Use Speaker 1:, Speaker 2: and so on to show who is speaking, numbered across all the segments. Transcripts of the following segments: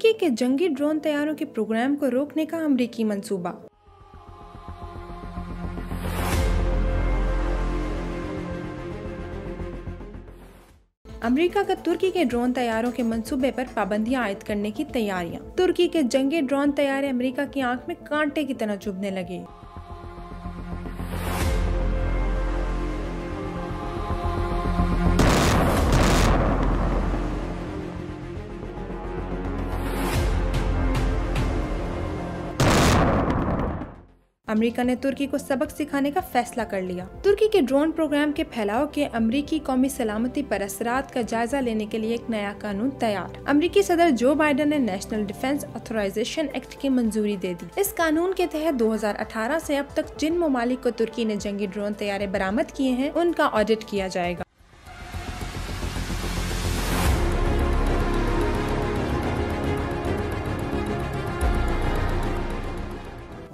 Speaker 1: तुर्की के जंगी ड्रोन तैयारों के प्रोग्राम को रोकने का अमेरिकी मंसूबा। अमेरिका का तुर्की के ड्रोन तैयारों के मंसूबे पर पाबंदियां आयद करने की तैयारियां। तुर्की के जंगी ड्रोन तैयारे अमेरिका की आंख में कांटे की तरह चुभने लगे। अमेरिका ने तुर्की को सबक सिखाने का फैसला कर लिया। तुर्की के ड्रोन प्रोग्राम के फैलाव के अमेरिकी कौमी सलामती पर असरात का जायजा लेने के लिए एक नया कानून तैयार। अमेरिकी सदर जो बाइडेन ने नेशनल डिफेंस ऑथराइजेशन एक्ट की मंजूरी दे दी। इस कानून के तहत 2018 से अब तक जिन ममालिक को तुर्की ने जंगी ड्रोन तैयारे बरामद किए हैं, उनका ऑडिट किया जाएगा।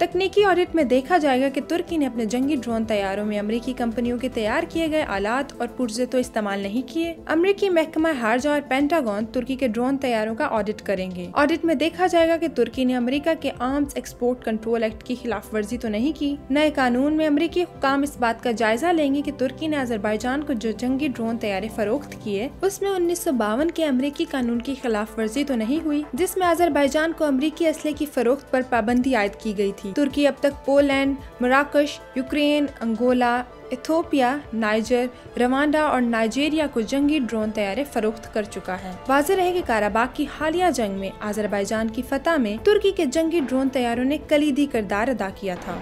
Speaker 1: तकनीकी ऑडिट में देखा जाएगा कि तुर्की ने अपने जंगी ड्रोन तैयारों में अमेरिकी कंपनियों के तैयार किए गए आलात और पुर्जे तो इस्तेमाल नहीं किए। अमेरिकी महकमा खारजा और पेंटागन तुर्की के ड्रोन तैयारों का ऑडिट करेंगे। ऑडिट में देखा जाएगा कि तुर्की ने अमेरिका के आर्म्स एक्सपोर्ट कंट्रोल एक्ट की खिलाफ वर्जी तो नहीं की। नए कानून में अमेरिकी हुकाम इस बात का जायजा लेंगे कि तुर्की ने अजरबैजान को जो जंगी ड्रोन तैयारे फरोख्त किए, उसमें 1952 के अमेरिकी कानून की खिलाफ वर्जी तो नहीं हुई, जिसमें अजरबैजान को अमेरिकी असले की फरोख्त पर पाबंदी आयद की गई थी। तुर्की अब तक पोलैंड, मोराकश, Ukraine, Angola, Ethiopia, Niger, Rwanda और नाइजीरिया को जंगी ड्रोन तैयारे फरोख्त कर चुका है। वाज़ेह रहे कि काराबाग की हालिया जंग में अजरबैजान की फतह में तुर्की के जंगी ड्रोन तैयारों ने कलीदी किरदार अदा किया था।